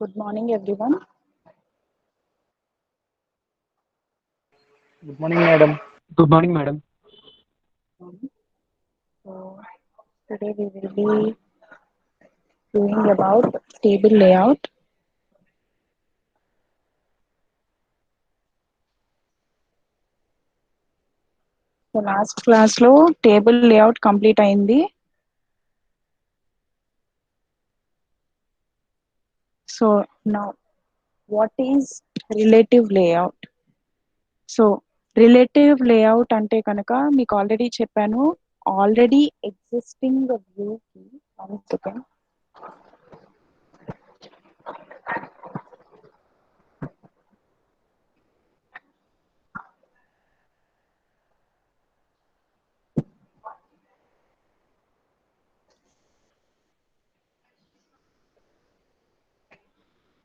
Good morning, everyone. Good morning, madam. Good morning, madam. So today we will be doing about table layout. So last class లో table layout complete అయింది. So now what is relative layout? So relative layout అంటే కనుక మీకు already చెప్పాను. Already existing view కి 1 second.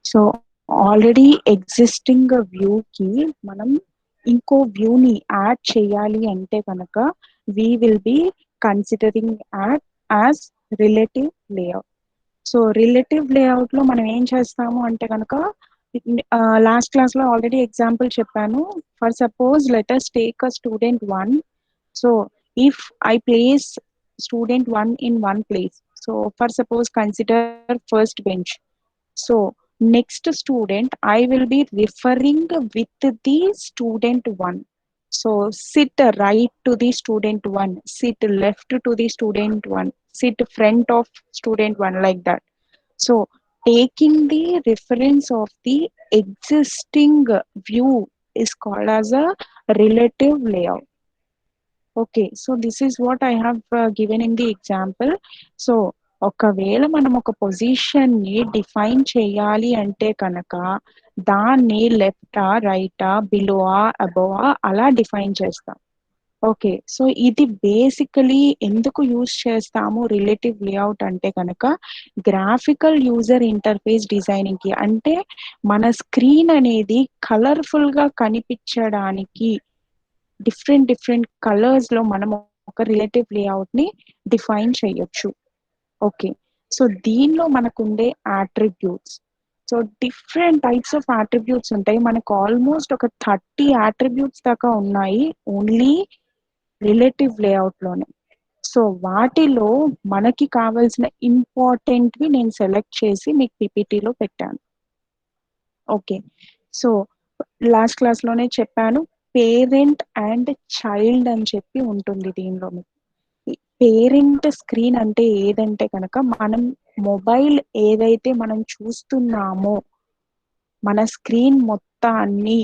So already existing view కి మనం ఇంకో వ్యూని యాడ్ చేయాలి అంటే కనుక we will be considering add as relative layout. So relative layout లో మనం ఏం చేస్తాము అంటే కనుక లాస్ట్ క్లాస్ లో ఆల్రెడీ ఎగ్జాంపుల్ చెప్పాను. For suppose let's take a student 1. So if I place student 1 in one place, so for suppose consider first bench. So next student I will be referring with the student 1. So sit right to the student 1, sit left to the student 1, sit front of student 1, like that. So taking the reference of the existing view is called as a relative layout. Okay, so this is what I have given in the example. So ఒకవేళ మనం ఒక position ని define చేయాలి అంటే కనుక దాన్ని లెఫ్టా రైటా బిలోవా అబోవా అలా డిఫైన్ చేస్తాం. ఓకే, సో ఇది బేసికలీ ఎందుకు యూజ్ చేస్తాము రిలేటివ్ లేఅవుట్ అంటే కనుక గ్రాఫికల్ యూజర్ ఇంటర్ఫేస్ డిజైనింగ్ కి, అంటే మన స్క్రీన్ అనేది కలర్ఫుల్ గా కనిపించడానికి డిఫరెంట్ కలర్స్ లో మనం ఒక రిలేటివ్ లేఅవుట్ ని డిఫైన్ చేయొచ్చు. ఓకే, సో దీనిలో మనకుండే attributes, so different types of attributes ఉంటాయి. మనకు ఆల్మోస్ట్ ఒక 30 అట్రిబ్యూట్స్ దాకా ఉన్నాయి ఓన్లీ రిలేటివ్ లేఅవుట్ లోనే. సో వాటిలో మనకి కావాల్సిన ఇంపార్టెంట్వి నేను సెలెక్ట్ చేసి మీకు పీపీటీలో పెట్టాను. ఓకే, సో లాస్ట్ క్లాస్ లోనే చెప్పాను, పేరెంట్ అండ్ చైల్డ్ అని చెప్పి ఉంటుంది దీనిలో. మీకు పేరెంట్ స్క్రీన్ అంటే ఏదంటే కనుక మనం మొబైల్ ఏదైతే మనం చూస్తున్నామో మన స్క్రీన్ మొత్తాన్ని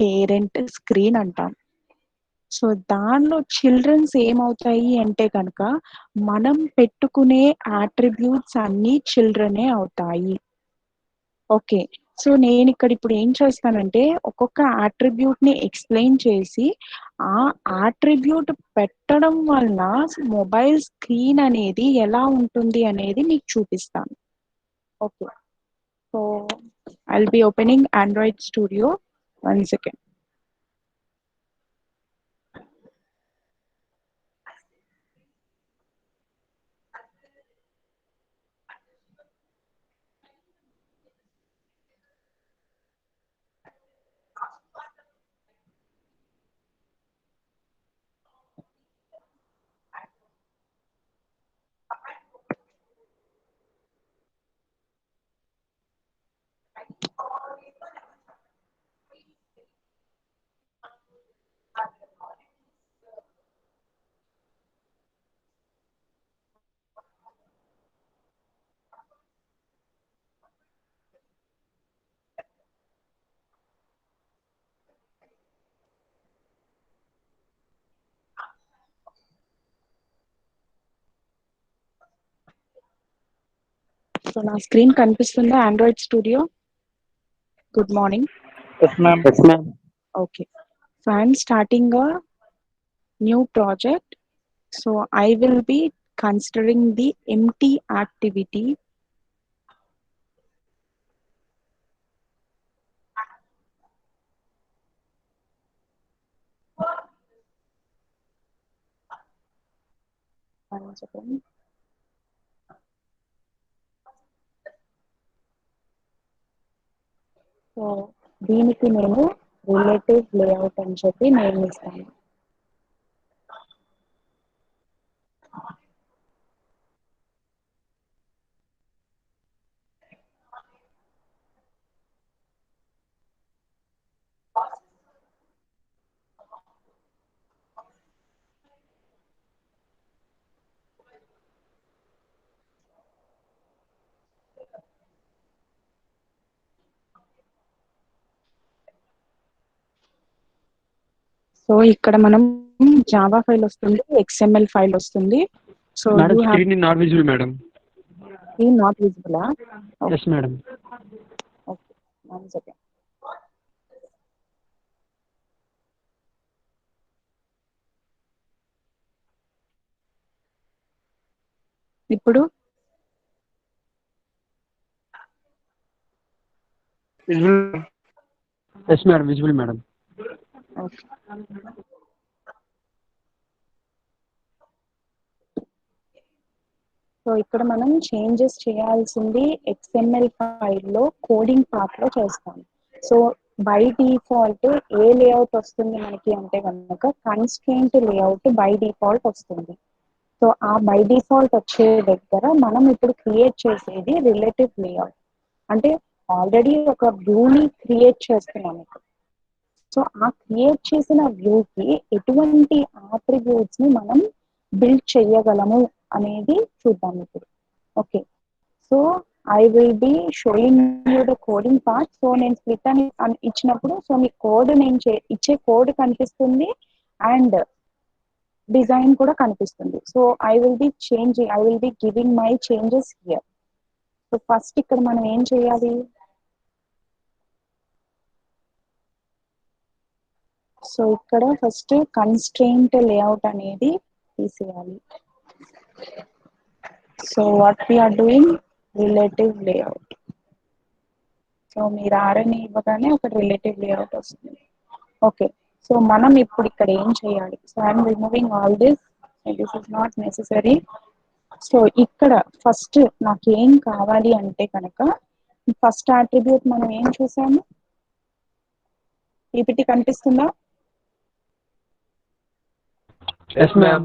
పేరెంట్ స్క్రీన్ అంటాం. సో దానిలో చిల్డ్రన్స్ ఏమవుతాయి అంటే కనుక మనం పెట్టుకునే అట్రిబ్యూట్స్ అన్ని చిల్డ్రనే అవుతాయి. ఓకే, సో నేను ఇక్కడ ఇప్పుడు ఏం చేస్తానంటే ఒక్కొక్క అట్రిబ్యూట్ ని ఎక్స్ప్లెయిన్ చేసి ఆ అట్రిబ్యూట్ పెట్టడం వలన మొబైల్ స్క్రీన్ అనేది ఎలా ఉంటుంది అనేది మీకు చూపిస్తాను. Okay, so I will B opening Android studio. 1 second. So నా స్క్రీన్ కనిపిస్తుందా Android studio? Good morning. Yes, ma'am. Yes, ma'am. Okay, so I'm starting a new project. So I will be considering the empty activity. One second. So దీనికి నేను relative layout అని చెప్పి name ఇస్తాను. So ఇక్కడ మనం Java file వస్తుంది, XML file వస్తుంది. So Madam, you have screen is not visible, madam. Screen not visible. Yes, madam. Okay, 1 second. ఇప్పుడు Visible. Yes, madam. Visible, madam. Okay. So ఇక్కడ మనం చేంజెస్ చేయాల్సింది XML ఫైల్లో కోడింగ్ పార్ట్ లో చేస్తాం. So by default A layout వస్తుంది మనకి అంటే కనుక కన్స్ట్రెయింట్ లేఅవుట్ బై డిఫాల్ట్ వస్తుంది. సో ఆ బై డిఫాల్ట్ వచ్చే దగ్గర మనం ఇప్పుడు క్రియేట్ చేసేది రిలేటివ్ లేఅవుట్. అంటే ఆల్రెడీ ఒక వ్యూని క్రియేట్ చేస్తున్నాం ఇక్కడ. సో ఆ క్రియేట్ చేసిన వ్యూకి ఎటువంటి ఆట్రిబ్యూట్స్ ని మనం బిల్డ్ చేయగలము అనేది చూద్దాం ఇప్పుడు. Okay, so I will B showing you the coding part. So నేను స్ప్లిట్ అని ఇచ్చినప్పుడు సో మీ కోడ్ నేను ఇచ్చే కోడ్ కనిపిస్తుంది అండ్ డిజైన్ కూడా కనిపిస్తుంది. So I will be giving my changes here. So first ఇక్కడ మనం ఏం చేయాలి? సో ఇక్కడ ఫస్ట్ కన్స్ట్రెయింట్ లేఅవుట్ అనేది తీసేయాలి. So what we are doing relative layout. So మీరు ఆర్ఎన్ ఇవ్వగానే ఒక రిలేటివ్ లేఅవుట్ వస్తుంది. ఓకే, సో మనం ఇప్పుడు ఇక్కడ ఏం చేయాలి? So I'm removing all this is not necessary. So ఇక్కడ ఫస్ట్ నాకు ఏం కావాలి అంటే కనుక ఫస్ట్ అట్రిబ్యూట్ మనం ఏం చూసాము? పీపీటీ కనిపిస్తుందా? Yes, ma'am.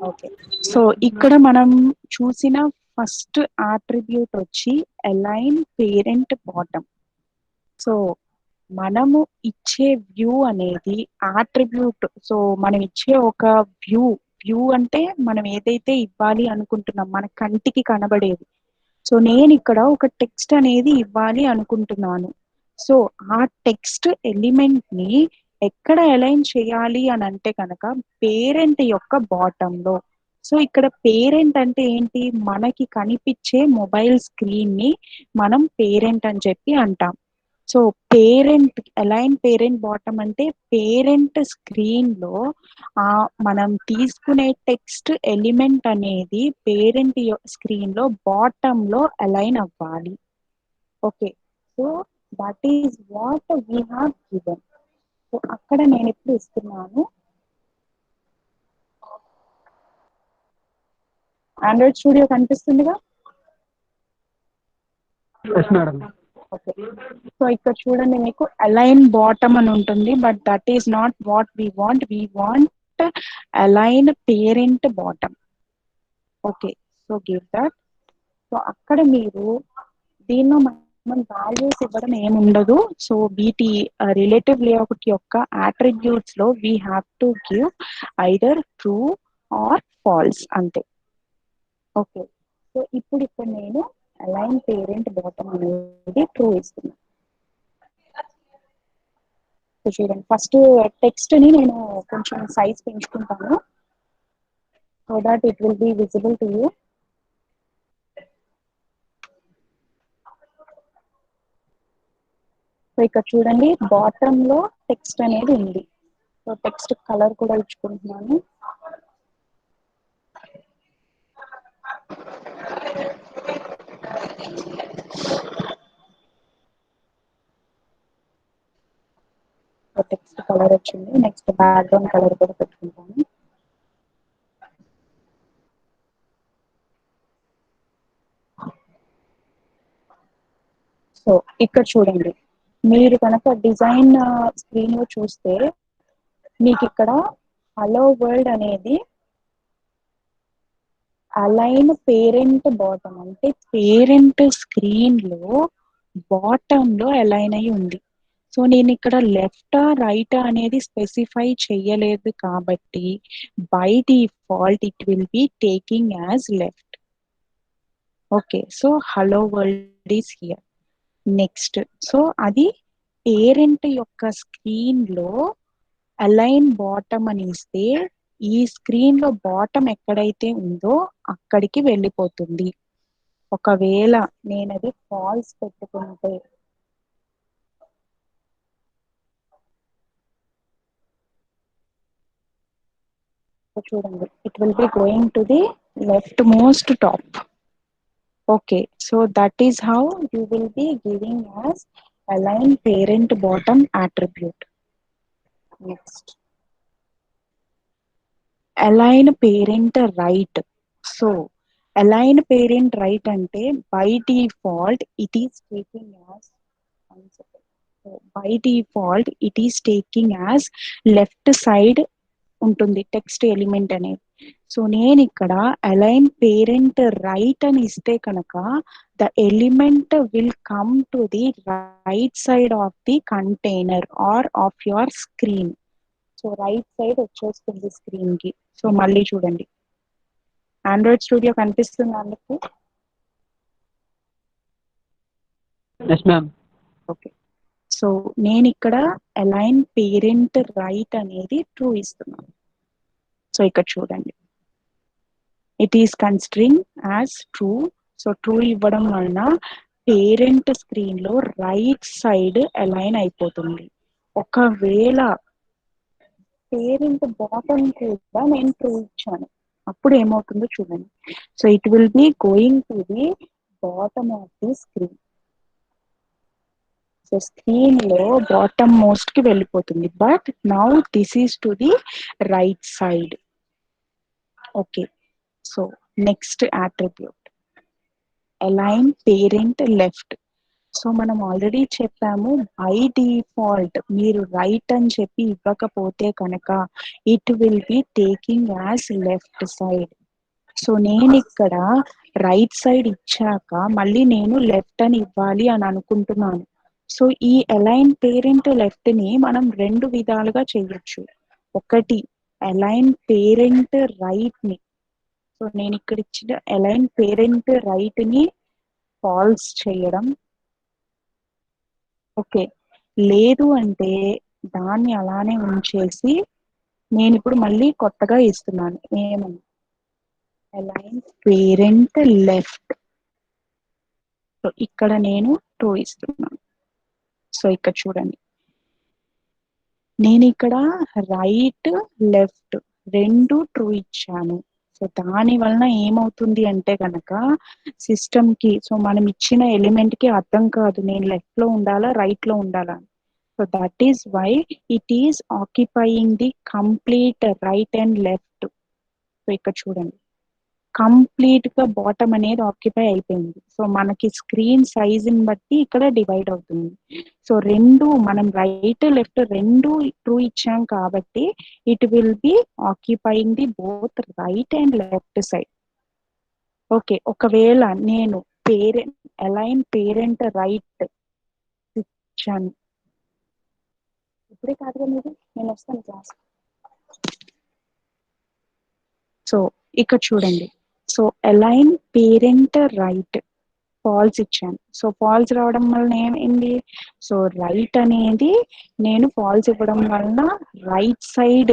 ఓకే, సో ఇక్కడ మనం చూసిన ఫస్ట్ అట్రిబ్యూట్ వచ్చి అలైన్ పేరెంట్ బాటమ్. సో మనము ఇచ్చే వ్యూ అనేది అట్రిబ్యూట్. సో మనం ఇచ్చే ఒక వ్యూ వ్యూ అంటే మనం ఏదైతే ఇవ్వాలి అనుకుంటున్నాం మన కంటికి కనబడేది. సో నేను ఇక్కడ ఒక టెక్స్ట్ అనేది ఇవ్వాలి అనుకుంటున్నాను. సో ఆ టెక్స్ట్ ఎలిమెంట్ ని ఎక్కడ అలైన్ చేయాలి అని అంటే కనుక పేరెంట్ యొక్క బాటమ్ లో. సో ఇక్కడ పేరెంట్ అంటే ఏంటి? మనకి కనిపించే మొబైల్ స్క్రీన్ ని మనం పేరెంట్ అని చెప్పి అంటాం. So parent align parent bottom అంటే పేరెంట్ స్క్రీన్ లో మనం తీసుకునే టెక్స్ట్ ఎలిమెంట్ అనేది పేరెంట్ స్క్రీన్ లో బాటమ్ లో అలైన్ అవ్వాలి. Okay, so that is what we have given. So అక్కడ నేను ఇప్పుడు ఇస్తున్నాను ఆండ్రాయిడ్ స్టూడియో కనిపిస్తుందిగా. Yes, madam. ఓకే, సో ఇక్కడ చూడండి మీకు అలైన్ బాటమ్ అని ఉంటుంది, but that is not what we want. We want align parent bottom. Okay, so give that. So అక్కడ మీరు దీనిలో మనం వాల్యూస్ ఇవ్వడం ఏముండదు. సో వీటి రిలేటివ్ లేఅవుట్ యొక్క అట్రిబ్యూట్స్ లో we have to give either true or false అంతే. ఓకే, సో ఇప్పుడు ఇక్కడ నేను అలైన్ పేరెంట్ బాటమ్ అనేది ట్రూ ఇస్తున్నాను. సో చూడండి ఫస్ట్ టెక్స్ట్ ని నేను కొంచెం సైజ్ పెంచుకుంటాను so that it will be visible to you. So ఇక్కడ చూడండి బాటమ్ లో టెక్స్ట్ అనేది ఉంది. సో టెక్స్ట్ కలర్ కూడా ఇచ్చుకుంటున్నాను. సో టెక్స్ట్ కలర్ వచ్చింది. నెక్స్ట్ బ్యాక్గ్రౌండ్ కలర్ కూడా పెట్టుకుంటాను. సో ఇక్కడ చూడండి మీరు కనుక డిజైన్ స్క్రీన్ లో చూస్తే మీకు ఇక్కడ హలో వరల్డ్ అనేది అలైన్ పేరెంట్ బాటమ్ అంటే పేరెంట్ స్క్రీన్ లో బాటమ్ లో అలైన్ అయి ఉంది. సో నేను ఇక్కడ లెఫ్ట్ రైట్ అనేది స్పెసిఫై చేయలేదు కాబట్టి by default it will be taking as left. Okay, so hello world is here. Next, so అది పేరెంట్ యొక్క స్క్రీన్ లో అలైన్ బాటమ్ అని ఇస్తే ఈ స్క్రీన్ లో బాటమ్ ఎక్కడైతే ఉందో అక్కడికి వెళ్ళిపోతుంది. ఒకవేళ నేను అది ఫాల్స్ పెట్టుకుంటే చూడండి, it will be going to the left most top. Okay, so that is how you will be giving as align parent bottom attribute. Next, align parent right. So align parent right ante by default it is taking as one second. So by default it is taking as left side ఉంటుంది text element అనేది. So నేను ఇక్కడ align parent right అని ఇస్తే కనుక the element will come to the right side of the container or of your screen. So right side వచ్చేస్తుంది screen కి. So మళ్ళీ చూడండి, ఆండ్రాయిడ్ స్టూడియో కనిపిస్తుంది అందుకు. Yes ma'am. ఓకే, సో నేను ఇక్కడ అలైన్ పేరెంట్ రైట్ అనేది ట్రూ ఇస్తున్నాను. సో ఇక్కడ చూడండి, it is considering as true. So true ఇవ్వడం వలన పేరెంట్ స్క్రీన్ లో రైట్ సైడ్ అలైన్ అయిపోతుంది. ఒకవేళ పేరెంట్ బాటమ్ కూడా నేను ట్రూ ఇచ్చాను, అప్పుడు ఏమవుతుందో చూడండి. So it will be going to the bottom of the screen. So screen లో బాటమ్ మోస్ట్ కి వెళ్ళిపోతుంది, but now this is to the right side. Okay, so next attribute align parent left. So మనం already చెప్పాము by default మీరు right అని చెప్పి ఇవ్వకపోతే కనుక it will be taking as left side. So నేను ఇక్కడ రైట్ సైడ్ ఇచ్చాక మళ్ళీ నేను లెఫ్ట్ అని ఇవ్వాలి అని అనుకుంటున్నాను. సో ఈ అలైన్ పేరెంట్ లెఫ్ట్ ని మనం రెండు విధాలుగా చేయొచ్చు. ఒకటి అలైన్ పేరెంట్ రైట్ ని, సో నేను ఇక్కడ ఇచ్చిన అలైన్ పేరెంట్ రైట్ ని ఫాల్స్ చేయడం. ఓకే, లేదు అంటే దాన్ని అలానే ఉంచేసి నేను ఇప్పుడు మళ్ళీ కొత్తగా ఇస్తున్నాను ఏమని, అలైన్ పేరెంట్ లెఫ్ట్. సో ఇక్కడ నేను ట్రూ ఇస్తున్నాను. సో ఇక్కడ చూడండి, నేను ఇక్కడ రైట్ లెఫ్ట్ రెండు ట్రూ ఇచ్చాను. సో దాని వలన ఏమవుతుంది అంటే కనుక సిస్టమ్ కి, సో మనం ఇచ్చిన ఎలిమెంట్ కి అర్థం కాదు నేను లెఫ్ట్ లో ఉండాలా రైట్ లో ఉండాలా. So that is why it is occupying the complete right and left. So ఇక్కడ చూడండి, కంప్లీట్ గా బాటమ్ అనేది ఆక్యుపై అయిపోయింది. సో మనకి స్క్రీన్ సైజ్ ని బట్టి ఇక్కడ డివైడ్ అవుతుంది. సో రెండు మనం రైట్ లెఫ్ట్ రెండు ట్రూ ఇచ్చాం కాబట్టి it will B occupying the both right and left side. Okay, ఒకవేళ నేను పేరెంట్ అలైన్ పేరెంట్ రైట్ ఇచ్చాను, ఇప్పుడే కాదుగా మీరు, నేను వస్తాను క్లాస్. సో ఇక్కడ చూడండి, so align parent right false ఇచ్చాను. సో ఫాల్స్ రావడం వలన ఏమైంది, సో రైట్ అనేది నేను ఫాల్స్ ఇవ్వడం వలన రైట్ సైడ్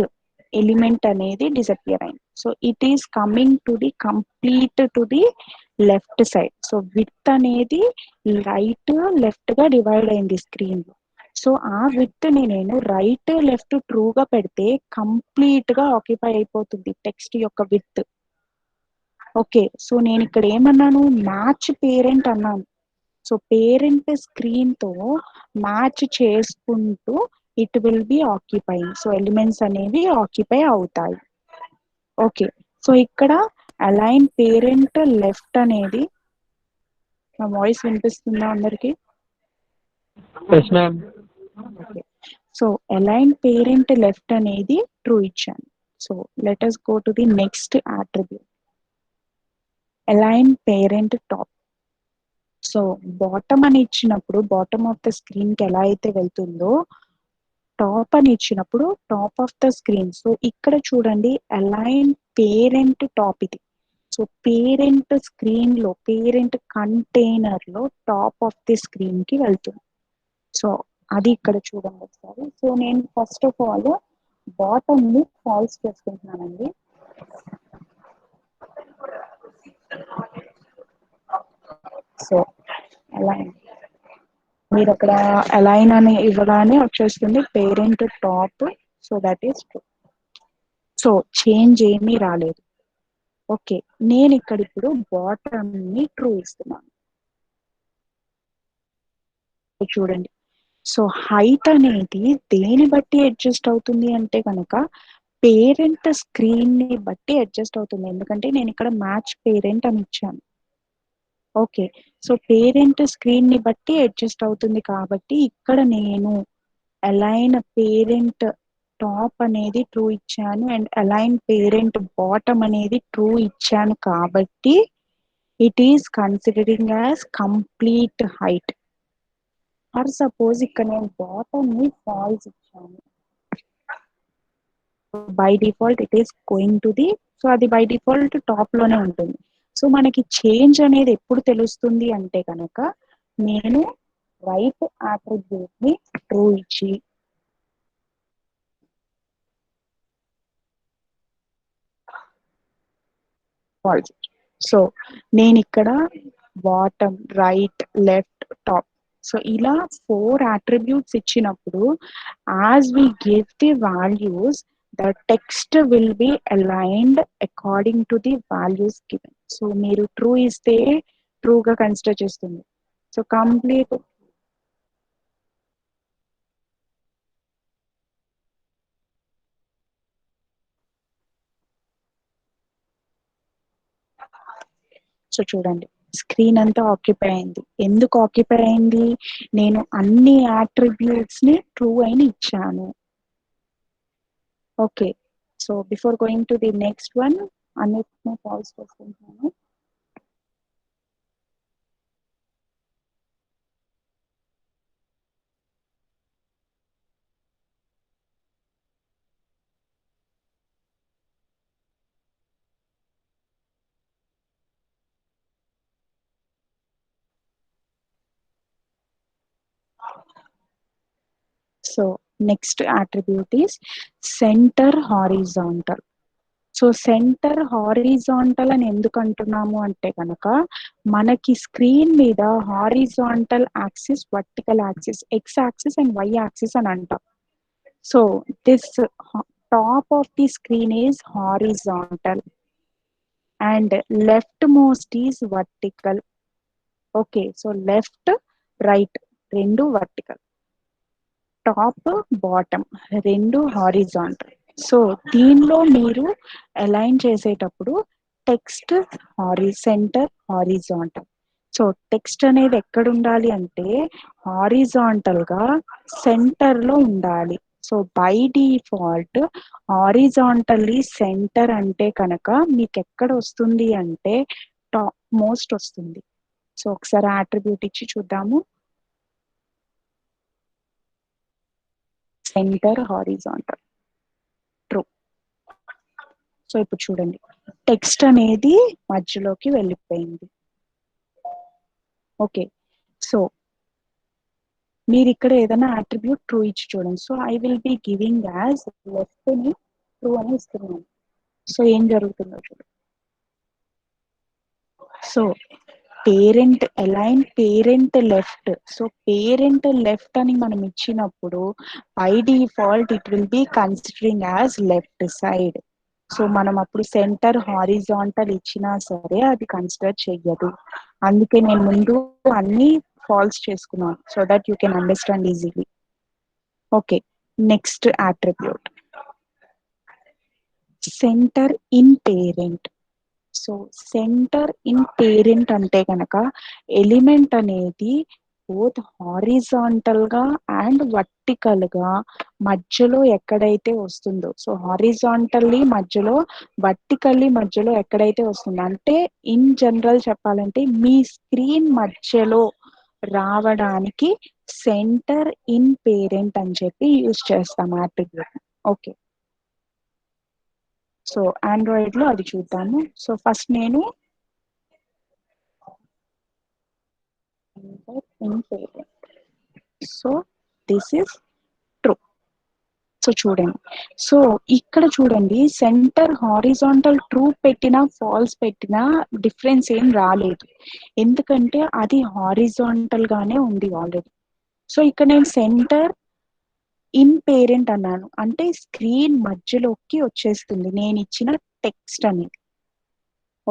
ఎలిమెంట్ అనేది డిసపియర్ అయింది. So it is coming to the complete to the left side. So with అనేది రైట్ లెఫ్ట్ గా డివైడ్ అయింది స్క్రీన్ లో. సో ఆ విత్ ని నేను రైట్ లెఫ్ట్ ట్రూగా పెడితే కంప్లీట్ గా ఆక్యుపై అయిపోతుంది టెక్స్ట్ యొక్క విత్. ఓకే, సో నేను ఇక్కడ ఏమన్నాను, మ్యాచ్ పేరెంట్ అన్నాను. సో పేరెంట్ స్క్రీన్ తో మ్యాచ్ చేసుకుంటూ it will B occupying. So elements అనేవి ఆక్యుపై అవుతాయి. ఓకే, సో ఇక్కడ అలైన్ పేరెంట్ లెఫ్ట్ అనేది, నా వాయిస్ వినిపిస్తుందా అందరికి? Yes, ma'am. Okay. So align parent left అనేది ట్రూ ఇచ్చాను. So let us go to the next attribute, align parent top. So bottom అని ఇచ్చినప్పుడు బాటమ్ ఆఫ్ ద స్క్రీన్ కి ఎలా అయితే వెళ్తుందో, టాప్ అని ఇచ్చినప్పుడు top of the screen. So ఇక్కడ చూడండి అలైన్ పేరెంట్ టాప్ ఇది. సో పేరెంట్ స్క్రీన్ లో, పేరెంట్ కంటైనర్ లో టాప్ ఆఫ్ ది స్క్రీన్ కి వెళ్తుంది. సో అది ఇక్కడ చూడండి ఒకసారి. సో నేను ఫస్ట్ ఆఫ్ ఆల్ బాటమ్ ని ఫాల్స్ చేసుకుంటున్నానండి. సో అలైన్, మీరు అక్కడ అలైన్ అని ఇవ్వగానే వచ్చేస్తుంది parent top. So that is true. So change ఏమీ రాలేదు. ఓకే, నేను ఇక్కడ ఇప్పుడు బాటమ్ ని ట్రూ ఇస్తున్నాను. చూడండి. సో హైట్ అనేది దేని బట్టి అడ్జస్ట్ అవుతుంది అంటే కనుక పేరెంట్ స్క్రీన్ ని బట్టి అడ్జస్ట్ అవుతుంది. ఎందుకంటే నేను ఇక్కడ మ్యాచ్ పేరెంట్ అని ఇచ్చాను. ఓకే, సో పేరెంట్ స్క్రీన్ ని బట్టి అడ్జస్ట్ అవుతుంది కాబట్టి ఇక్కడ నేను అలైన్ పేరెంట్ టాప్ అనేది ట్రూ ఇచ్చాను అండ్ అలైన్ పేరెంట్ బాటమ్ అనేది ట్రూ ఇచ్చాను కాబట్టి it is considering as complete height. Or suppose ఇక్కడ నేను బాటమ్ ని ఫాల్స్ ఇచ్చాను, by default it is going to the, so అది బై డిఫాల్ట్ టాప్ లోనే ఉంటుంది. సో మనకి చేంజ్ అనేది ఎప్పుడు తెలుస్తుంది అంటే కనుక నేను రైట్ అట్రిబ్యూట్ ని ట్రూ ఇచ్చి ఫాల్స్. సో నేను ఇక్కడ bottom, right, left, top, so ఇలా 4 అట్రిబ్యూట్స్ ఇచ్చినప్పుడు as we give the values the text will be aligned according to the values given. So మీరు ట్రూ ఇస్తే ట్రూగా కన్సిడర్ చేస్తుంది. So complete. సో చూడండి స్క్రీన్ అంతా ఆక్యుపై అయింది. ఎందుకు ఆక్యుపై అయింది? నేను అన్ని అట్రిబ్యూట్స్ ని ట్రూ అని ఇచ్చాను. Okay, so before going to the next one అన్నిటిని ఫాల్స్ చేసుకుంటున్నాను. So next attribute is center horizontal. So center horizontal అని ఎందుకు అంటున్నాము అంటే కనుక మనకి స్క్రీన్ మీద horizontal axis, vertical axis, X axis and Y axis అని అంటాం. So this top of the screen is horizontal and left most is vertical. Okay, so left right రెండు వర్టికల్, టాప్ బాటమ్ రెండు హారిజాంటల్. సో దీనిలో మీరు align చేసేటప్పుడు text centre horizontal. So text అనేది ఎక్కడ ఉండాలి అంటే హారిజాంటల్ గా సెంటర్ లో ఉండాలి. So by default horizontally centre అంటే కనుక మీకు ఎక్కడ వస్తుంది అంటే టాప్ మోస్ట్ వస్తుంది. సో ఒకసారి అట్రిబ్యూట్ ఇచ్చి చూద్దాము. Centre horizontal true. సో ఇప్పుడు చూడండి టెక్స్ట్ అనేది మధ్యలోకి వెళ్ళిపోయింది. ఓకే, సో మీరు ఇక్కడ ఏదైనా అట్రిబ్యూట్ ట్రూ ఇచ్చి చూడండి. So I will be giving as left ని ట్రూ అని ఇస్తున్నాను. సో ఏం జరుగుతుందో చూడండి. So parent align parent left. So parent left అని మనం ఇచ్చినప్పుడు by default it will be considering as left side. So మనం అప్పుడు సెంటర్ హారిజాంటల్ ఇచ్చినా సరే అది కన్సిడర్ చెయ్యదు. అందుకే నేను ముందు అన్ని ఫాల్స్ చేసుకున్నాను so that you can understand easily. Okay, next attribute centre in parent. So centre in parent అంటే కనుక ఎలిమెంట్ అనేది బోత్ హారిజాంటల్ గా అండ్ వర్టికల్ గా మధ్యలో ఎక్కడైతే వస్తుందో, సో హారిజాంటల్లీ మధ్యలో, వర్టికల్లీ మధ్యలో ఎక్కడైతే వస్తుందో, అంటే ఇన్ జనరల్ చెప్పాలంటే మీ స్క్రీన్ మధ్యలో రావడానికి సెంటర్ ఇన్ పేరెంట్ అని చెప్పి యూజ్ చేస్తాం అట్రిబ్యూట్. ఓకే, సో ఆండ్రాయిడ్ లో అది చూద్దాము. సో ఫస్ట్ నేను in parent, so this is true. So చూడండి, సో ఇక్కడ చూడండి సెంటర్ హారిజాంటల్ ట్రూ పెట్టినా ఫాల్స్ పెట్టినా డిఫరెన్స్ ఏం రాలేదు, ఎందుకంటే అది హారిజాంటల్ గానే ఉంది ఆల్రెడీ. సో ఇక్కడ నేను సెంటర్ ఇన్ పేరెంట్ అన్నాను అంటే స్క్రీన్ మధ్యలోకి వచ్చేస్తుంది నేను ఇచ్చిన టెక్స్ట్ అనేది.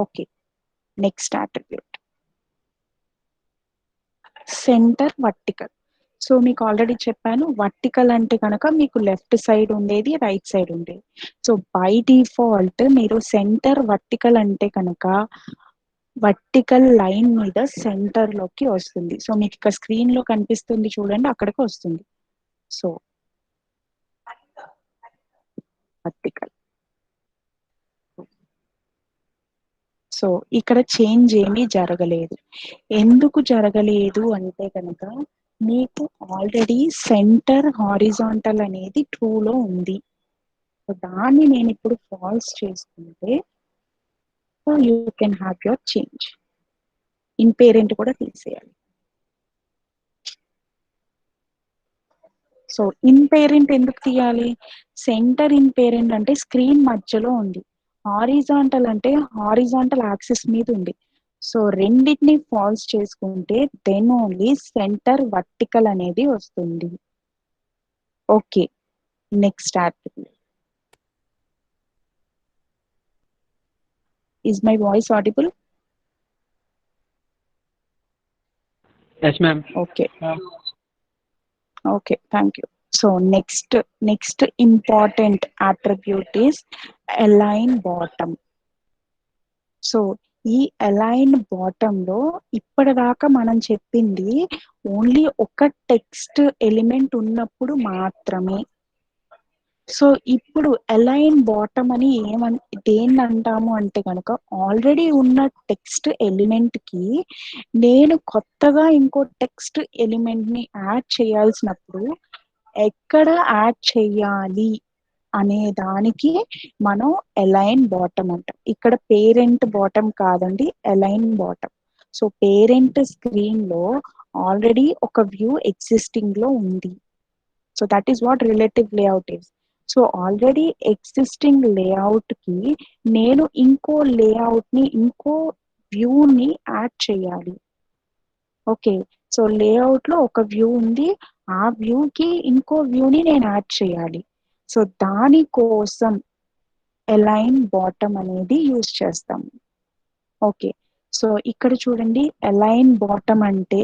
Okay, next attribute centre vertical. So మీకు ఆల్రెడీ చెప్పాను, వర్టికల్ అంటే కనుక మీకు లెఫ్ట్ సైడ్ ఉండేది, రైట్ సైడ్ ఉండేది. సో బై డిఫాల్ట్ మీరు సెంటర్ వర్టికల్ అంటే కనుక వర్టికల్ లైన్ మీద సెంటర్ లోకి వస్తుంది. సో మీకు ఇక్కడ స్క్రీన్ లో కనిపిస్తుంది చూడండి, అక్కడికి వస్తుంది. So vertical. సో ఇక్కడ చేంజ్ ఏమీ జరగలేదు. ఎందుకు జరగలేదు అంటే కనుక మీకు ఆల్రెడీ సెంటర్ హారిజాంటల్ అనేది ట్రూలో ఉంది. సో దాన్ని నేను ఇప్పుడు ఫాల్స్ చేసుకుంటే you can have your change. In parent కూడా తీసేయాలి. సో ఇన్ పేరెంట్ ఎందుకు తీయాలి? సెంటర్ ఇన్ పేరెంట్ అంటే స్క్రీన్ మధ్యలో ఉంది, హారిజాంటల్ అంటే హారిజాంటల్ యాక్సిస్ మీద ఉంది. సో రెండింటిని ఫాల్స్ చేసుకుంటే దెన్ ఓన్లీ సెంటర్ వర్టికల్ అనేది వస్తుంది. Okay, next attribute. Is my voice audible? Yes, ma'am. Okay. Okay, thank you. So next important attribute is align bottom. So ఈ అలైన్ బాటమ్ లో ఇప్పటిదాకా మనం చెప్పింది ఓన్లీ ఒక టెక్స్ట్ ఎలిమెంట్ ఉన్నప్పుడు మాత్రమే. సో ఇప్పుడు అలైన్ బాటమ్ అని దేన్ని అంటాము అంటే కనుక ఆల్రెడీ ఉన్న టెక్స్ట్ ఎలిమెంట్ కి నేను కొత్తగా ఇంకో టెక్స్ట్ ఎలిమెంట్ ని యాడ్ చేయాల్సినప్పుడు ఎక్కడ యాడ్ చేయాలి అనే దానికి మనం అలైన్ బాటమ్ అంటాం. ఇక్కడ పేరెంట్ బాటమ్ కాదండి, align bottom. So parent screen లో ఆల్రెడీ ఒక వ్యూ ఎగ్జిస్టింగ్ లో ఉంది. So that is what relative layout is. So already existing layout కి నేను ఇంకో లేఅవుట్ ని, ఇంకో వ్యూని యాడ్ చేయాలి. ఓకే, సో లేఅవుట్ లో ఒక వ్యూ ఉంది, ఆ వ్యూకి ఇంకో వ్యూని నేను యాడ్ చేయాలి. సో దానికోసం అలైన్ బాటమ్ అనేది యూజ్ చేస్తాం. ఓకే, సో ఇక్కడ చూడండి అలైన్ బాటమ్ అంటే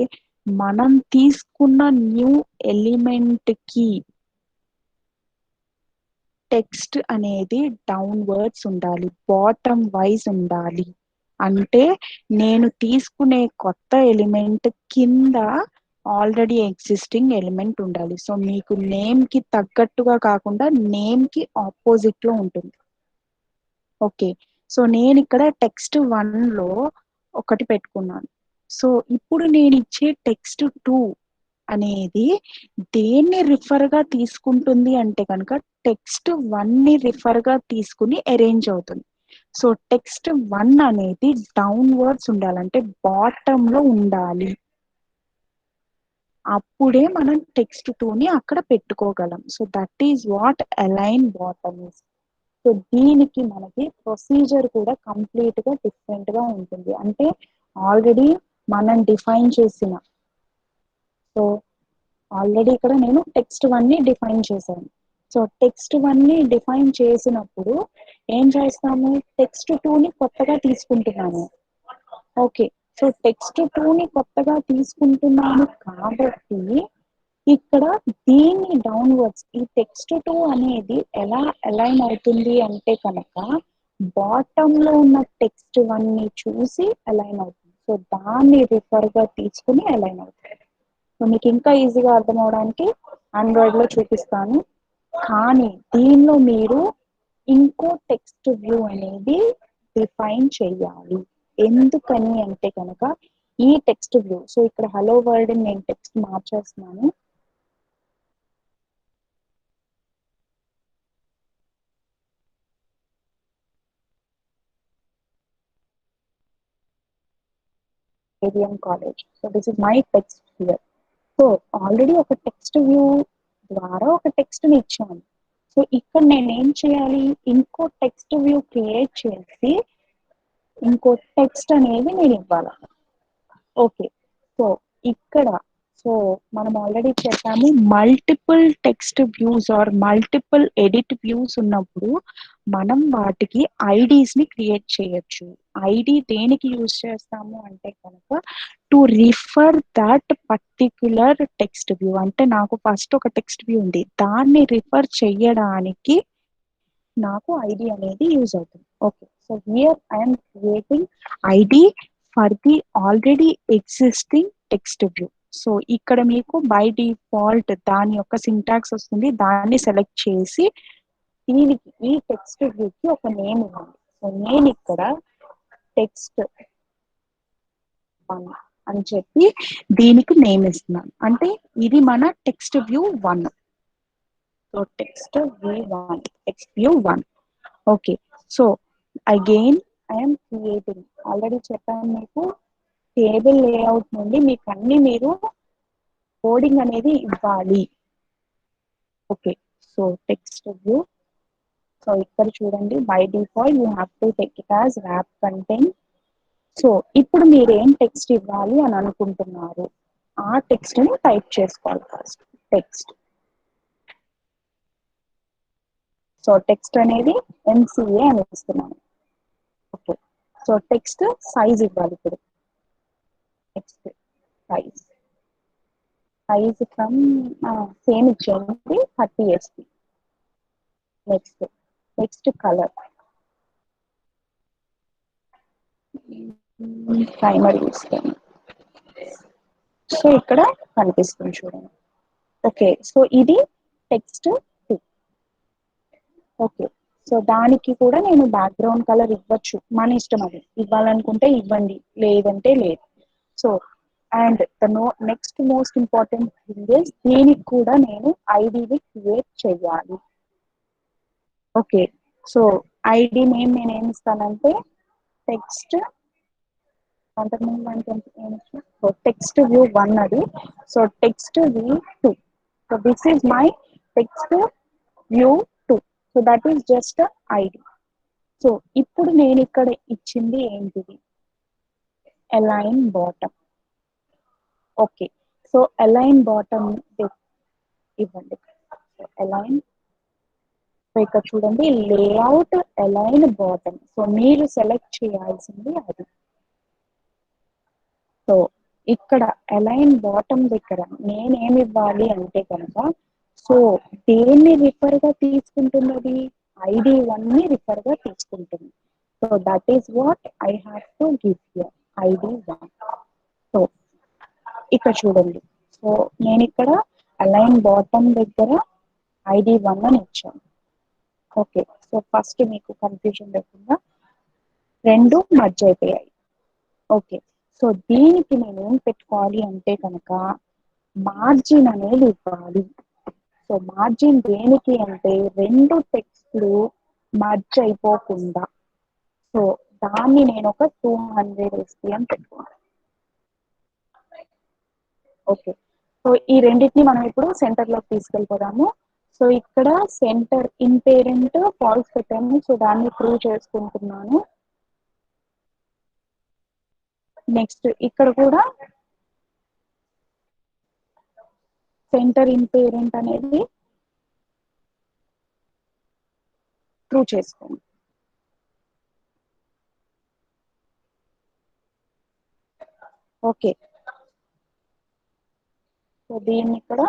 మనం తీసుకున్న న్యూ ఎలిమెంట్ కి టెక్స్ట్ అనేది డౌన్వర్డ్స్ ఉండాలి, బాటమ్ వైజ్ ఉండాలి. అంటే నేను తీసుకునే కొత్త ఎలిమెంట్ కింద ఆల్రెడీ ఎగ్జిస్టింగ్ ఎలిమెంట్ ఉండాలి. సో మీకు నేమ్ కి తగ్గట్టుగా కాకుండా నేమ్ కి ఆపోజిట్ లో ఉంటుంది. ఓకే, సో నేను ఇక్కడ టెక్స్ట్ 1 లో ఒకటి పెట్టుకున్నాను. సో ఇప్పుడు నేను ఇచ్చే టెక్స్ట్ 2 అనేది దేన్ని రిఫర్ గా తీసుకుంటుంది అంటే కనుక టెక్స్ట్ 1 ని రిఫర్ గా తీసుకుని అరేంజ్ అవుతుంది. సో టెక్స్ట్ 1 అనేది డౌన్వర్డ్స్ ఉండాలంటే బాటమ్ లో ఉండాలి, అప్పుడే మనం టెక్స్ట్ 2 ని అక్కడ పెట్టుకోగలం. So that is what align bottom is. So దీనికి మనకి ప్రొసీజర్ కూడా కంప్లీట్ గా డిఫరెంట్ గా ఉంటుంది. అంటే ఆల్రెడీ మనం డిఫైన్ చేసిన, సో ఆల్రెడీ ఇక్కడ నేను టెక్స్ట్ 1 ని డిఫైన్ చేశాను. సో టెక్స్ట్ 1 ని డిఫైన్ చేసినప్పుడు ఏం చేస్తాము, టెక్స్ట్ 2 ని కొత్తగా తీసుకుంటున్నాము. ఓకే, సో టెక్స్ట్ 2 ని కొత్తగా తీసుకుంటున్నాను కాబట్టి ఇక్కడ దీన్ని డౌన్వర్డ్స్, ఈ టెక్స్ట్ 2 అనేది ఎలా అలైన్ అవుతుంది అంటే కనుక బాటమ్ లో ఉన్న టెక్స్ట్ 1 ని చూసి అలైన్ అవుతుంది. సో దాన్ని రిఫర్ గా తీసుకుని అలైన్ అవుతుంది. సో మీకు ఇంకా ఈజీగా అర్థం అవడానికి ఆండ్రాయిడ్లో చూపిస్తాను. కానీ దీనిలో మీరు ఇంకో టెక్స్ట్ వ్యూ అనేది డిఫైన్ చేయాలి. ఎందుకని అంటే కనుక ఈ టెక్స్ట్ వ్యూ, సో ఇక్కడ హలో వరల్డ్ నేను టెక్స్ట్ మార్చేస్తున్నాను. AVM college. So this is my text here. So already ఒక టెక్స్ట్ వ్యూ ద్వారా ఒక టెక్స్ట్ ని ఇచ్చాను. సో ఇక్కడ నేను ఏం చేయాలి, ఇంకో టెక్స్ట్ వ్యూ క్రియేట్ చేసి ఇంకో టెక్స్ట్ అనేది నేను ఇవ్వాలి. ఓకే, సో ఇక్కడ సో మనం ఆల్రెడీ చెప్పాము, multiple text views or multiple edit views ఉన్నప్పుడు మనం వాటికి ఐడీస్ ని క్రియేట్ చేయొచ్చు. ఐడి దేనికి యూజ్ చేస్తాము అంటే కనుక to refer that particular text view. అంటే నాకు ఫస్ట్ ఒక టెక్స్ట్ వ్యూ ఉంది, దాన్ని రిఫర్ చేయడానికి నాకు ఐడి అనేది యూజ్ అవుతుంది. Okay, so here I'm creating ID for the already existing text view. So ఇక్కడ మీకు బై డిఫాల్ట్ దాని యొక్క సింటాక్స్ వస్తుంది, దాన్ని సెలెక్ట్ చేసి దీనికి ఈ టెక్స్ట్ వ్యూకి ఒక నేమ్ ఇవ్వండి. సో నేను ఇక్కడ టెక్స్ట్ వన్ అని చెప్పి దీనికి నేమ్ ఇస్తున్నాను. అంటే ఇది మన text view 1. So text v1, text view 1. Okay, so again I'm creating, already చెప్పాను మీకు టేబుల్ లేఅవుట్ నుండి మీకు అన్ని మీరు కోడింగ్ అనేది ఇవ్వాలి. Okay, so text view, so ఇక్కడ చూడండి by default you have to take it as wrap content. So ఇప్పుడు మీరు ఏం టెక్స్ట్ ఇవ్వాలి అని అనుకుంటున్నారు, ఆ టెక్స్ట్ ని టైప్ చేసుకోవాలి. ఫస్ట్ టెక్స్ట్, సో టెక్స్ట్ అనేది ఎంసీఏ అని ఇస్తున్నాను. ఓకే, సో టెక్స్ట్ సైజ్ ఇవ్వాలి. ఇప్పుడు టెక్స్ట్ సైజ్ ఫ్రమ్ సేమ్ ఇచ్చేయండి 30 SP. నెక్స్ట్ కలర్ ప్రైమరీ ఇస్తాను. సో ఇక్కడ కనిపిస్తుంది చూడండి. ఓకే, సో ఇది టెక్స్ట్ 2. ఓకే, సో దానికి కూడా నేను బ్యాక్గ్రౌండ్ కలర్ ఇవ్వచ్చు, మన ఇష్టం, అది ఇవ్వాలనుకుంటే ఇవ్వండి, లేదంటే లేదు. So and the next most important thing is దీనికి కూడా నేను ఐడిని క్రియేట్ చేయాలి. ఓకే, సో ఐడి నేమ్ నేను ఏమి ఇస్తానంటే టెక్స్ట్ టెక్స్ట్ వ్యూ 1 అది. So text view 2. So this is my text view 2. So that is just ID. So ఇప్పుడు నేను ఇక్కడ ఇచ్చింది ఏంటిది, align bottom. Okay, so align bottom ఇవ్వండి. సో అలైన్, సో ఇక్కడ చూడండి లేఅవుట్ అలైన్ బాటమ్. సో మీరు సెలెక్ట్ చేయాల్సింది అది. సో ఇక్కడ అలైన్ బాటమ్ దగ్గర నేనేమి ఇవ్వాలి అంటే కనుక, సో దేన్ని రిఫర్ గా తీసుకుంటున్నది, ID1 ని రిఫర్ గా తీసుకుంటుంది. So that is what I have to give here, ID1. So ఇక్కడ చూడండి, సో నేను ఇక్కడ అలైన్ బాటమ్ దగ్గర ID1 అని ఇచ్చాను. ఓకే, సో ఫస్ట్ మీకు కన్ఫ్యూజన్ లేకుండా రెండు మర్జ్ అయిపోయాయి. ఓకే, సో దీనికి నేను ఏం పెట్టుకోవాలి అంటే కనుక మార్జిన్ అనేది ఇవ్వాలి. సో మార్జిన్ దేనికి అంటే రెండు టెక్స్ట్లు మర్జ్ అయిపోకుండా. సో దాన్ని నేను ఒక 200 SPM పెట్టుకున్నాను. ఓకే, సో ఈ రెండింటిని మనం ఇప్పుడు సెంటర్ లోకి తీసుకెళ్ళిపోదాము. సో ఇక్కడ సెంటర్ ఇన్ పేరెంట్ ఫాల్స్ పెట్టాము, సో దాన్ని ప్రూవ్ చేసుకుంటున్నాను. నెక్స్ట్ ఇక్కడ కూడా సెంటర్ ఇన్ పేరెంట్ అనేది ప్రూవ్ చేసుకోండి. ఓకే, సో దీన్ని ఇక్కడ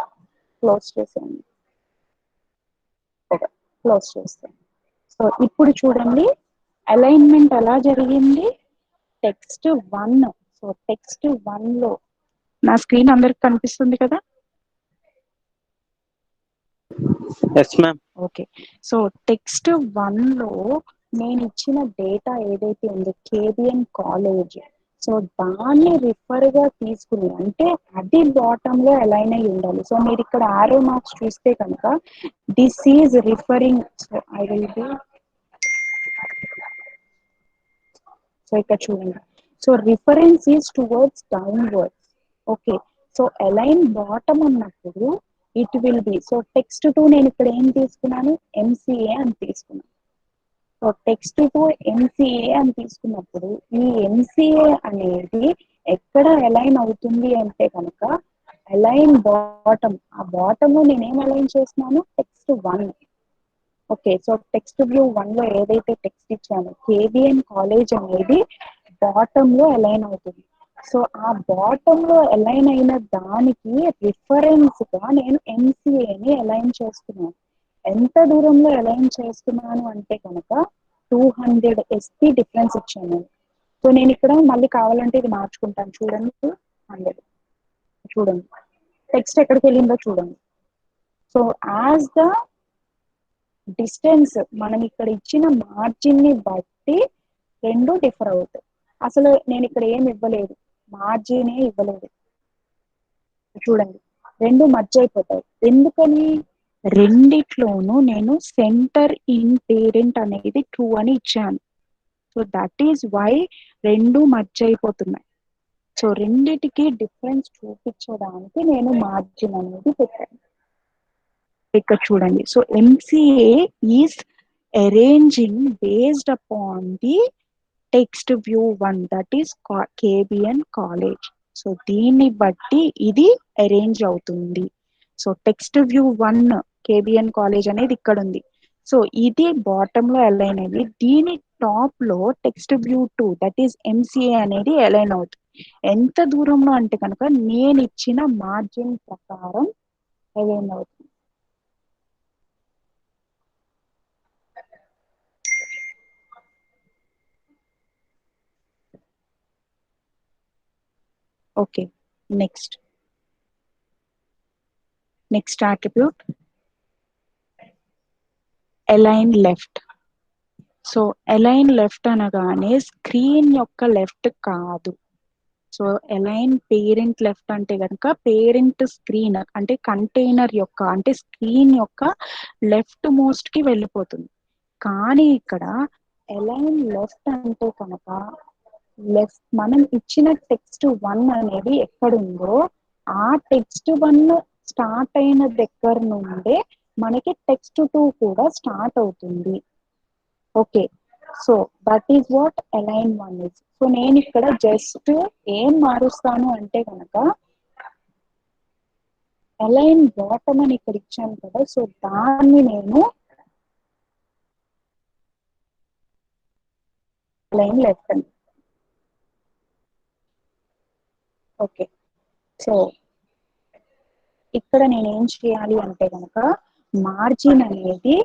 క్లోజ్ చేసేయండి. క్లోజ్ చేస్తాను. సో ఇప్పుడు చూడండి అలైన్మెంట్ ఎలా జరిగింది, టెక్స్ట్ 1. సో టెక్స్ట్ 1 లో నా స్క్రీన్ అందరికి కనిపిస్తుంది కదా? Yes ma'am. Okay. So text 1లో నేను ఇచ్చిన డేటా ఏదైతే ఉందో కేబిఎన్ కాలేజ్, సో దాన్ని రిఫర్ గా తీసుకుని, అంటే అది బాటమ్ లో అలైన్ అయి ఉండాలి. సో మీరు ఇక్కడ ఆరో మార్క్స్ చూస్తే కనుక this is referring, so I will be, so ఇక్కడ చూడండి, so reference is towards downwards. Okay, so align bottom ఉన్నప్పుడు it will be, so text 2 నేను ఇక్కడ ఏం తీసుకున్నాను, ఎంసీఏ అని తీసుకున్నాను. సో టెక్స్ట్ 2 ఎంసీఏ అని తీసుకున్నప్పుడు ఈ ఎంసీఏ అనేది ఎక్కడ అలైన్ అవుతుంది అంటే కనుక అలైన్ బాటమ్, ఆ బాటమ్ లో నేను ఏం అలైన్ చేస్తున్నాను, text 1. Okay, so text view 1 లో ఏదైతే టెక్స్ట్ ఇచ్చానో కేబిఎన్ కాలేజ్ అనేది బాటమ్ లో అలైన్ అవుతుంది. సో ఆ బాటమ్ లో అలైన్ అయిన దానికి రిఫరెన్స్ గా నేను ఎంసీఏని అలైన్ చేస్తున్నాను. ఎంత దూరంలో అలైన్ చేస్తున్నాను అంటే కనుక 200 ఎస్పీ డిఫరెన్స్ ఇచ్చాను. సో నేను ఇక్కడ మళ్ళీ కావాలంటే ఇది మార్చుకుంటాను, చూడండి. 100 చూడండి, టెక్స్ట్ ఎక్కడికి వెళ్ళిందో చూడండి. సో యాజ్ ద డిస్టెన్స్ మనం ఇక్కడ ఇచ్చిన మార్జిన్ ని బట్టి రెండు డిఫర్ అవుతాయి. అసలు నేను ఇక్కడ ఏమి ఇవ్వలేదు, మార్జినే ఇవ్వలేదు, చూడండి రెండు మర్జ్ అయిపోతాయి. ఎందుకని, రెండిట్లోనూ నేను సెంటర్ ఇన్ పేరెంట్ అనేది ట్రూ అని ఇచ్చాను. సో దట్ ఈస్ వై రెండు మర్జ్ అయిపోతున్నాయి. సో రెండిటికి డిఫరెన్స్ చూపించడానికి నేను మార్జిన్ అనేది పెట్టాను. ఇక్కడ చూడండి, so MCA is arranging based upon the text view 1, that is KBN college. So దీన్ని బట్టి ఇది అరేంజ్ అవుతుంది. So text view 1 KBN college అనేది ఇక్కడ ఉంది. సో ఇది బాటమ్ లో అలైన్ అయ్యి దీని టాప్ లో text view 2 that is MCA అనేది అలైన్ అవుతుంది. ఎంత దూరంలో అంటే కనుక నేను ఇచ్చిన మార్జిన్ ప్రకారం అలైన్ అవుతుంది. Okay, next attribute align left. So align left అనగానే స్క్రీన్ యొక్క లెఫ్ట్ కాదు. సో అలైన్ పేరెంట్ లెఫ్ట్ అంటే కనుక పేరెంట్ స్క్రీన్ అంటే కంటైనర్ యొక్క, అంటే స్క్రీన్ యొక్క లెఫ్ట్ మోస్ట్ కి వెళ్ళిపోతుంది. కానీ ఇక్కడ అలైన్ లెఫ్ట్ అంటే కనుక లెఫ్ట్ మనం ఇచ్చిన టెక్స్ట్ 1 అనేది ఎక్కడుందో ఆ టెక్స్ట్ 1 స్టార్ట్ అయిన దగ్గర నుండే మనకి టెక్స్ట్ 2 కూడా స్టార్ట్ అవుతుంది. Okay, so that is what align 1 is. So నేను ఇక్కడ జస్ట్ ఏం మారుస్తాను అంటే కనుక అలైన్ బాటమ్ అని ఇక్కడ ఇచ్చాను కదా, సో దాన్ని నేను అలైన్ లెఫ్ట్ అని. ఓకే, సో ఇక్కడ నేను ఏం చేయాలి అంటే కనుక మార్జిన్ అనేది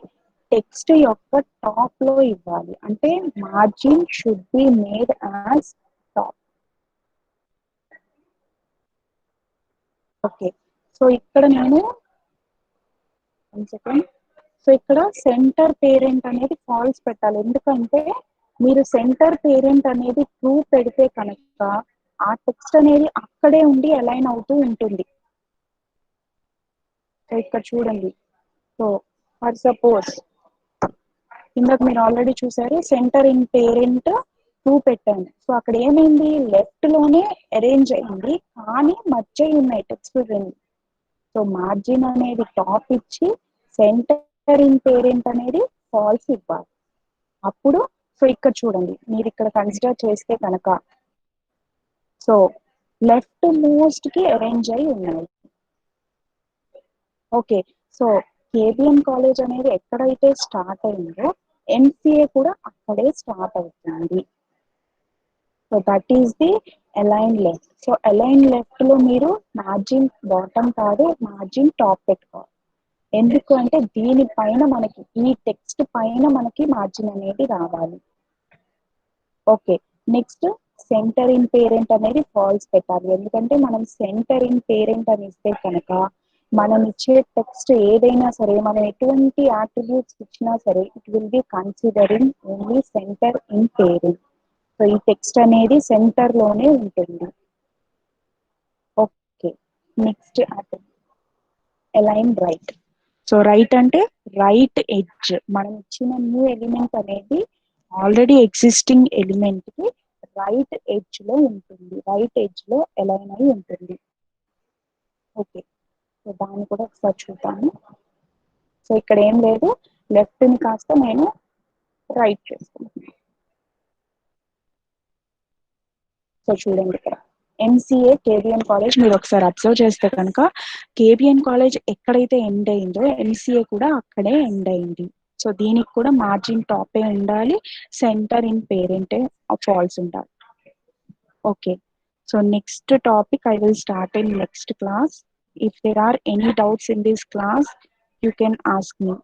టెక్స్ట్ యొక్క టాప్ లో ఇవ్వాలి. అంటే margin should be made as top. Okay, so ఇక్కడ నేను సో ఇక్కడ సెంటర్ పేరెంట్ అనేది ఫాల్స్ పెట్టాలి. ఎందుకంటే మీరు సెంటర్ పేరెంట్ అనేది ట్రూ పెడితే కనుక ఆ టెక్స్ట్ అనేది అక్కడే ఉండి అలైన్ అవుతూ ఉంటుంది. సో ఇక్కడ చూడండి, సో ఫర్ సపోజ్ ఇందాక మీరు ఆల్రెడీ చూసారు సెంటర్ ఇన్ పేరెంట్ 2 పెట్టాను. సో అక్కడ ఏమైంది, లెఫ్ట్ లోనే అరేంజ్ అయింది కానీ మధ్య ఉన్నాయి టెక్స్ట్ 2. సో మార్జిన్ అనేది టాప్ ఇచ్చి సెంటర్ ఇన్ పేరెంట్ అనేది ఫాల్స్ ఇవ్వాలి. అప్పుడు సో ఇక్కడ చూడండి, మీరు ఇక్కడ కన్సిడర్ చేస్తే కనుక సో లెఫ్ట్ మోస్ట్ కి అరేంజ్ అయి ఉన్నాయి. ఓకే, సో కేబిఎన్ కాలేజ్ అనేది ఎక్కడైతే స్టార్ట్ అయిందో ఎంసీఏ కూడా అక్కడే స్టార్ట్ అవుతుంది. So that is the align left. So align left లో మీరు మార్జిన్ బాటమ్ కాదు, మార్జిన్ టాప్ పెట్టుకోవాలి. ఎందుకు అంటే దీనిపైన మనకి ఈ టెక్స్ట్ పైన మనకి మార్జిన్ అనేది రావాలి. Okay, next centre in parent అనేది ఫాల్స్ పెట్టాలి. ఎందుకంటే మనం సెంటర్ ఇన్ పేరెంట్ అని ఇస్తే కనుక మనం ఇచ్చే టెక్స్ట్ ఏదైనా సరే, మనం ఎటువంటి యాట్రిబ్యూట్స్ ఇచ్చినా సరే, it will be considering only centre in parent. So ఈ టెక్స్ట్ అనేది సెంటర్ లోనే ఉంటుంది. Okay, next align right. So right అంటే రైట్ ఎడ్జ్. మనం ఇచ్చిన న్యూ ఎలిమెంట్ అనేది ఆల్రెడీ ఎగ్జిస్టింగ్ ఎలిమెంట్ కి రైట్ ఎడ్జ్ లో ఉంటుంది, రైట్ ఎడ్జ్ లో అలైన్ అయి ఉంటుంది. ఓకే, సో దాన్ని కూడా ఒకసారి చూద్దాము. సో ఇక్కడ ఏం లేదు, లెఫ్ట్ ని కాస్త నేను రైట్ చేసుకుంటాను. సో చూడండి ఇక్కడ ఎంసీఏ కేబిఎన్ కాలేజ్ మీరు ఒకసారి అబ్జర్వ్ చేస్తే కనుక కేబిఎన్ కాలేజ్ ఎక్కడైతే ఎండ్ అయిందో ఎంసీఏ కూడా అక్కడే ఎండ్ అయింది. సో దీనికి కూడా మార్జిన్ టాపే ఉండాలి, సెంటర్ ఇన్ పేరెంటే ఫాల్స్ ఉండాలి. Okay, so next topic I will start in next class. If there are any doubts in this class, you can ask me.